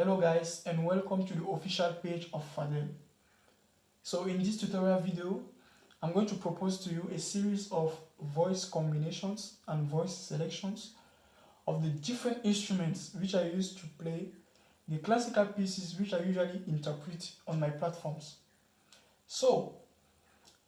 Hello guys, and welcome to the official page of Fadel. So in this tutorial video, I'm going to propose to you a series of voice combinations and voice selections of the different instruments which I use to play the classical pieces which I usually interpret on my platforms. So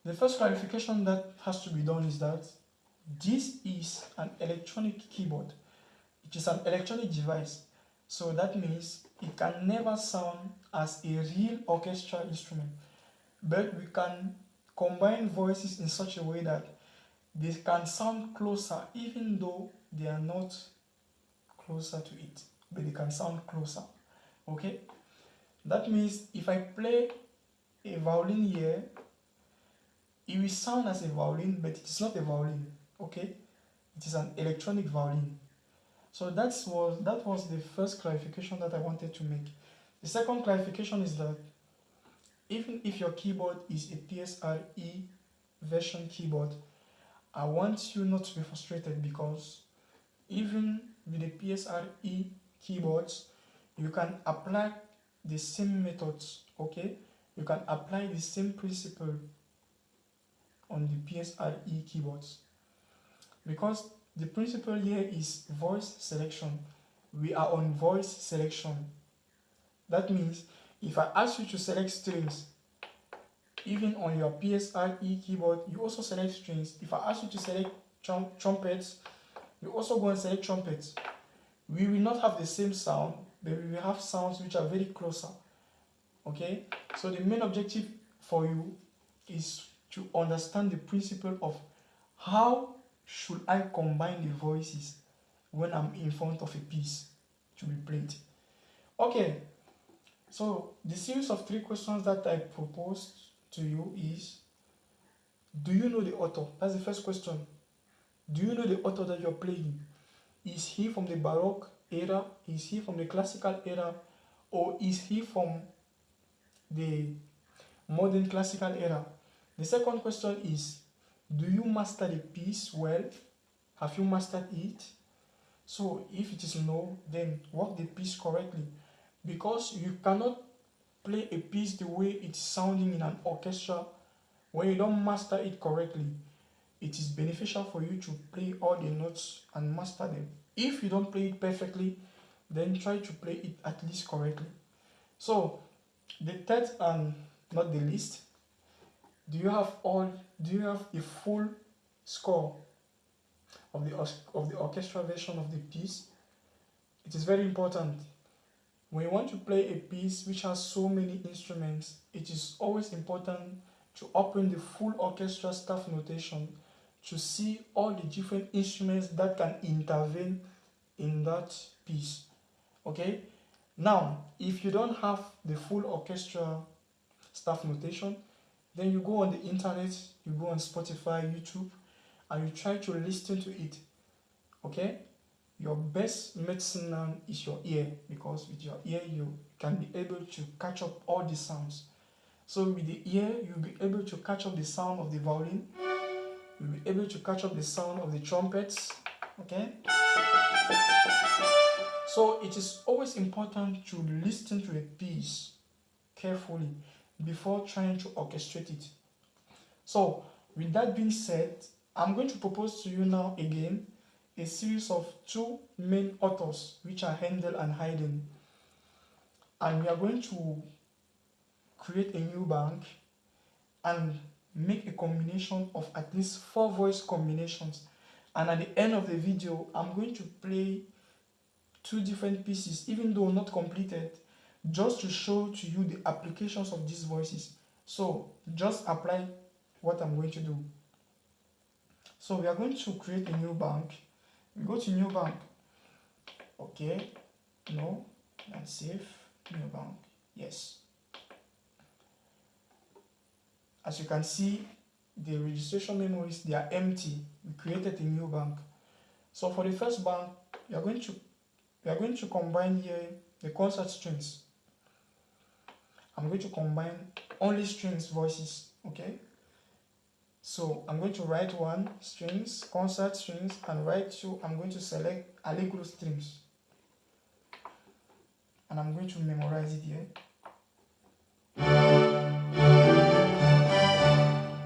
the first clarification that has to be done is that this is an electronic keyboard. It is an electronic device. So that means it can never sound as a real orchestral instrument, but we can combine voices in such a way that they can sound closer even though they are not closer to it, but they can sound closer. Okay, that means if I play a violin here, it will sound as a violin, but it is not a violin. Okay, it is an electronic violin. So that was the first clarification that I wanted to make. The second clarification is that even if your keyboard is a PSRE version keyboard, I want you not to be frustrated, because even with the PSRE keyboards, you can apply the same methods, okay? You can apply the same principle on the PSRE keyboards, because the principle here is voice selection. We are on voice selection. That means if I ask you to select strings, even on your PSRE keyboard, you also select strings. If I ask you to select trumpets, you also go and select trumpets. We will not have the same sound, but we will have sounds which are very closer. Okay? So the main objective for you is to understand the principle of how should I combine the voices when I'm in front of a piece to be played. Okay, so the series of 3 questions that I proposed to you is, do you know the author? That's the first question. Do you know the author that you're playing? Is he from the Baroque era? Is he from the classical era? Or is he from the modern classical era? The second question is, do you master the piece well? Have you mastered it? So if it is no, then work the piece correctly, because you cannot play a piece the way it's sounding in an orchestra when you don't master it correctly. It is beneficial for you to play all the notes and master them. If you don't play it perfectly, then try to play it at least correctly. So the third and not the least, do you have a full score of the orchestral version of the piece? It is very important. When you want to play a piece which has so many instruments, it is always important to open the full orchestra staff notation to see all the different instruments that can intervene in that piece. Okay? Now, if you don't have the full orchestra staff notation, then you go on the internet, you go on Spotify, YouTube, and you try to listen to it. Okay? Your best medicine now is your ear, because with your ear you can be able to catch up all the sounds. So with the ear, you'll be able to catch up the sound of the violin, you'll be able to catch up the sound of the trumpets. Okay? So it is always important to listen to a piece carefully before trying to orchestrate it. So with that being said, I'm going to propose to you now again a series of 2 main authors, which are Handel and Haydn. And we are going to create a new bank and make a combination of at least 4 voice combinations. And at the end of the video, I'm going to play 2 different pieces, even though not completed, just to show to you the applications of these voices. So just apply what I'm going to do. So we are going to create a new bank. We go to new bank. Okay, no, and save, new bank, yes. As you can see, the registration memories, they are empty. We created a new bank. So for the first bank, we are going to combine here the concert strings. I'm going to combine only strings voices, okay? So I'm going to write 1 strings, concert strings, and write 2, I'm going to select allegro strings. and I'm going to memorize it here.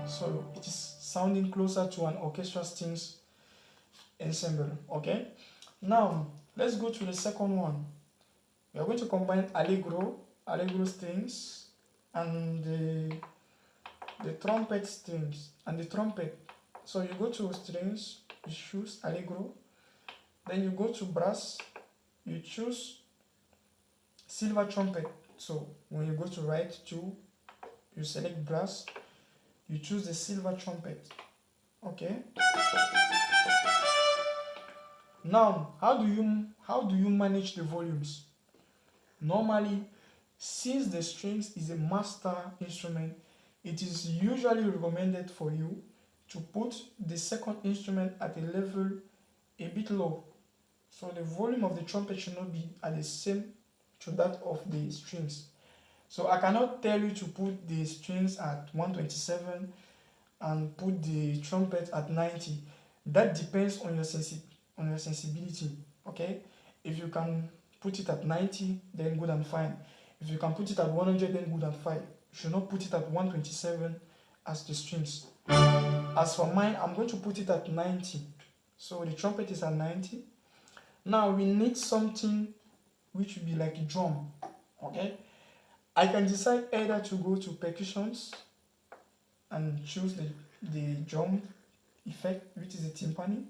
So it is sounding closer to an orchestral strings ensemble. Okay, now let's go to the second one. We are going to combine allegro strings, and the trumpet strings and the trumpet. So you go to strings, you choose allegro, then you go to brass, you choose silver trumpet. So when you go to write two, you select brass, you choose the silver trumpet. Okay, now how do you manage the volumes? Normally, since the strings is a master instrument, it is usually recommended for you to put the second instrument at a level a bit low. So the volume of the trumpet should not be at the same to that of the strings. So I cannot tell you to put the strings at 127 and put the trumpet at 90. That depends on your sensibility. Okay, if you can put it at 90, then good and fine. If you can put it at 100, then good and fine. You should not put it at 127 as the strings. As for mine, I'm going to put it at 90. So the trumpet is at 90. Now we need something which will be like a drum. Okay, I can decide either to go to percussions and choose the drum effect, which is a timpani.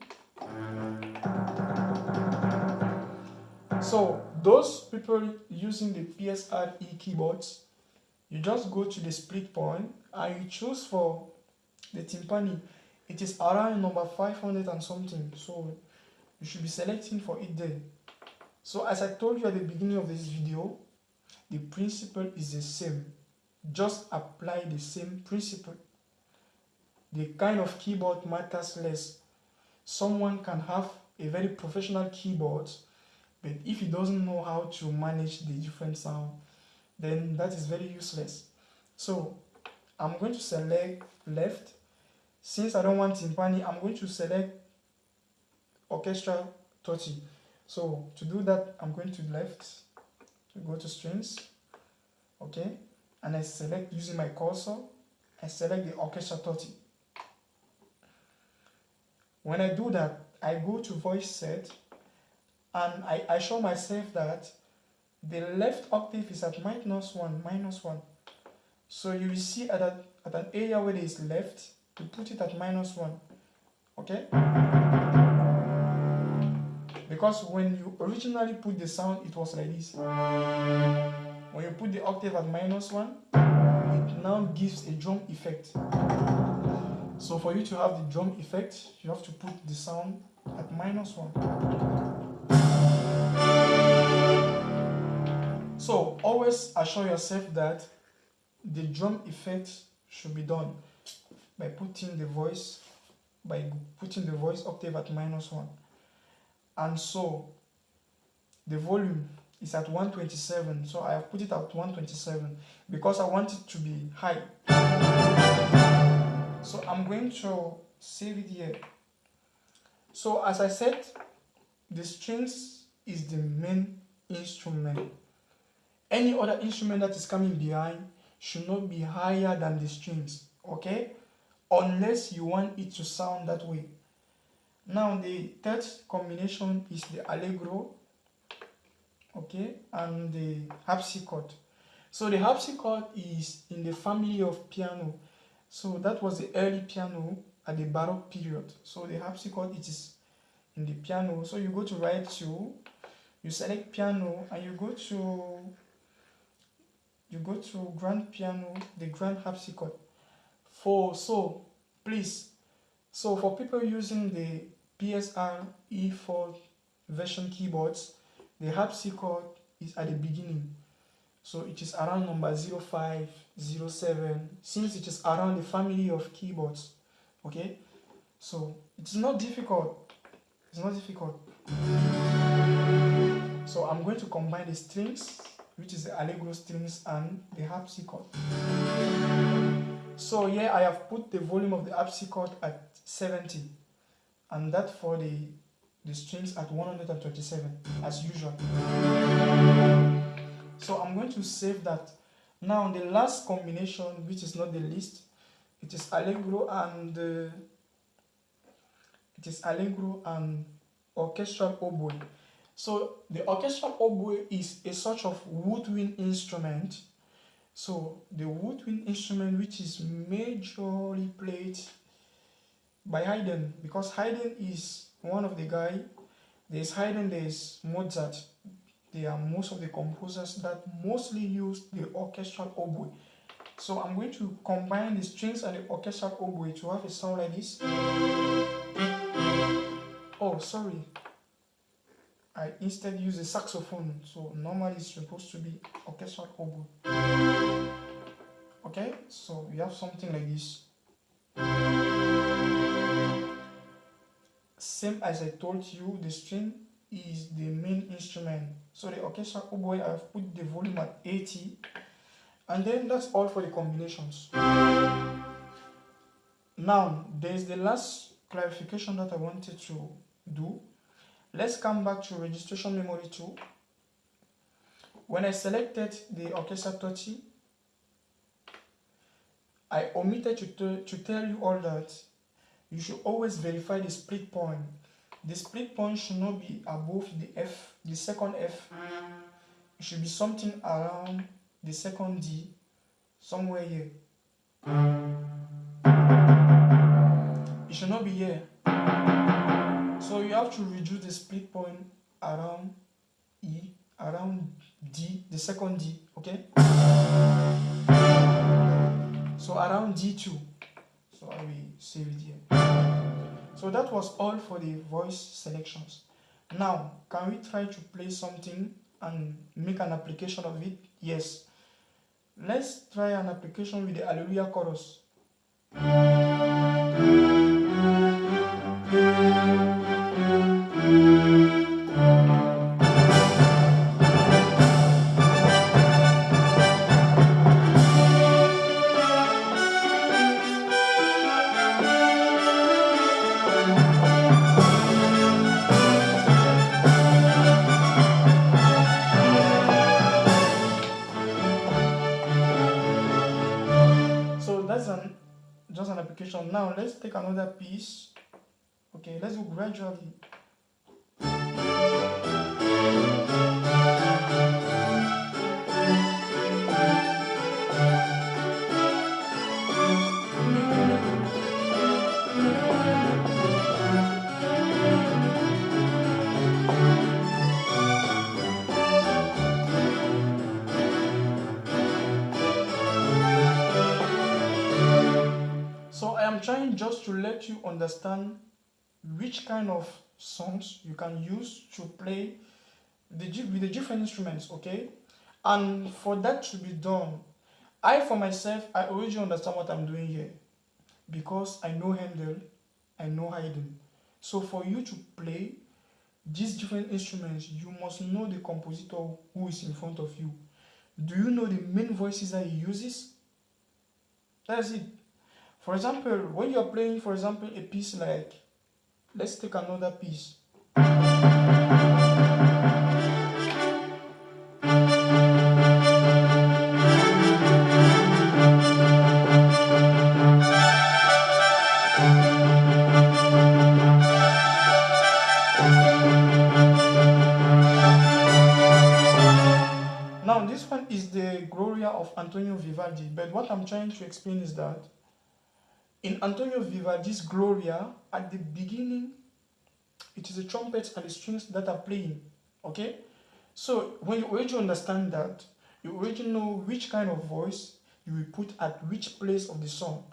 So those people using the PSRE keyboards, you just go to the split point and you choose for the timpani. It is around number 500 and something, so you should be selecting for it there. So as I told you at the beginning of this video, the principle is the same. Just apply the same principle. The kind of keyboard matters less. Someone can have a very professional keyboard, but if he doesn't know how to manage the different sound, then that is very useless. So I'm going to select left. Since I don't want timpani, I'm going to select orchestra 30. So to do that, I'm going to left, to go to strings, okay, and I select using my cursor, I select the orchestra 30. When I do that, I go to voice set, and I show myself that the left octave is at -1. So you will see at an area where there is left, you put it at -1, okay? Because when you originally put the sound, it was like this. When you put the octave at -1, it now gives a drum effect. So for you to have the drum effect, you have to put the sound at -1. So always assure yourself that the drum effect should be done by putting the voice octave at -1. And so the volume is at 127, so I have put it at 127 because I want it to be high. So I'm going to save it here. So as I said, the strings is the main instrument. Any other instrument that is coming behind should not be higher than the strings, okay? Unless you want it to sound that way. Now the third combination is the allegro, okay, and the harpsichord. So the harpsichord is in the family of piano. So that was the early piano at the Baroque period. So the harpsichord, it is in the piano. So you go to write two, you select piano, and you go to grand piano, the grand harpsichord. So for people using the PSRE4 version keyboards, the harpsichord is at the beginning. So it is around number 05, 07, since it is around the family of keyboards. Okay? So it's not difficult. It's not difficult. So I'm going to combine the strings, which is the allegro strings, and the harpsichord. So here I have put the volume of the harpsichord at 70, and that for the strings at 127 as usual. to save that. Now the last combination, which is not the least, it is allegro and orchestral oboe. So the orchestral oboe is a sort of woodwind instrument. So the woodwind instrument, which is majorly played by Haydn, because Haydn is one of the guy. There's Haydn, there's Mozart. They are most of the composers that mostly use the orchestral oboe. So I'm going to combine the strings and the orchestral oboe to have a sound like this. Oh, sorry. I instead use a saxophone. So normally it's supposed to be orchestral oboe. Okay, so we have something like this. Same as I told you, the string is the main instrument. So the orchestral oboe, I've put the volume at 80. And then that's all for the combinations. Now, there's the last clarification that I wanted to do. Let's come back to registration memory 2. When I selected the orchestra 30, I omitted to tell you all that you should always verify the split point. The split point should not be above the F, the second F. It should be something around the second D, somewhere here. It should not be here. So you have to reduce the split point around E, around D, the second D, okay? So around D2. So I will save it here. So that was all for the voice selections. Now, can we try to play something and make an application of it? Yes. Let's try an application with the Hallelujah chorus. Just an application. Now let's take another piece. Okay, let's go gradually. I'm trying just to let you understand which kind of songs you can use to play with the different instruments, okay? And for that to be done, for myself, I already understand what I'm doing here because I know Handel, I know Haydn. So for you to play these different instruments, you must know the compositor who is in front of you. Do you know the main voices that he uses? That's it. For example, when you're playing, for example, a piece like, let's take another piece. Now, this one is the Gloria of Antonio Vivaldi, but what I'm trying to explain is that in Antonio Vivaldi's Gloria, at the beginning, it is the trumpets and the strings that are playing, okay? So when you already understand that, you already know which kind of voice you will put at which place of the song.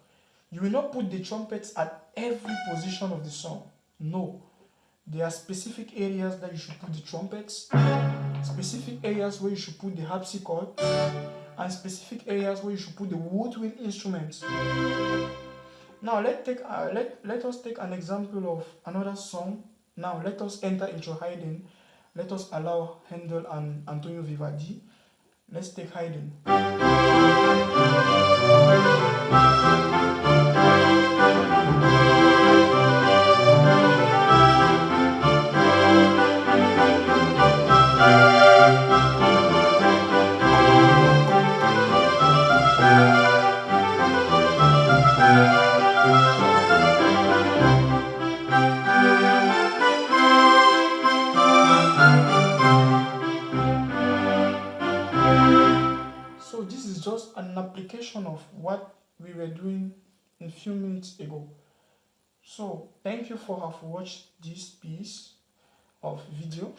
You will not put the trumpets at every position of the song. No. There are specific areas that you should put the trumpets, specific areas where you should put the harpsichord, and specific areas where you should put the woodwind instruments. Now let us take an example of another song. Now let us enter into Haydn. Let us allow Handel and Antonio Vivaldi. Let's take Haydn. So this is just an application of what we were doing a few minutes ago. So thank you for have watched this piece of video.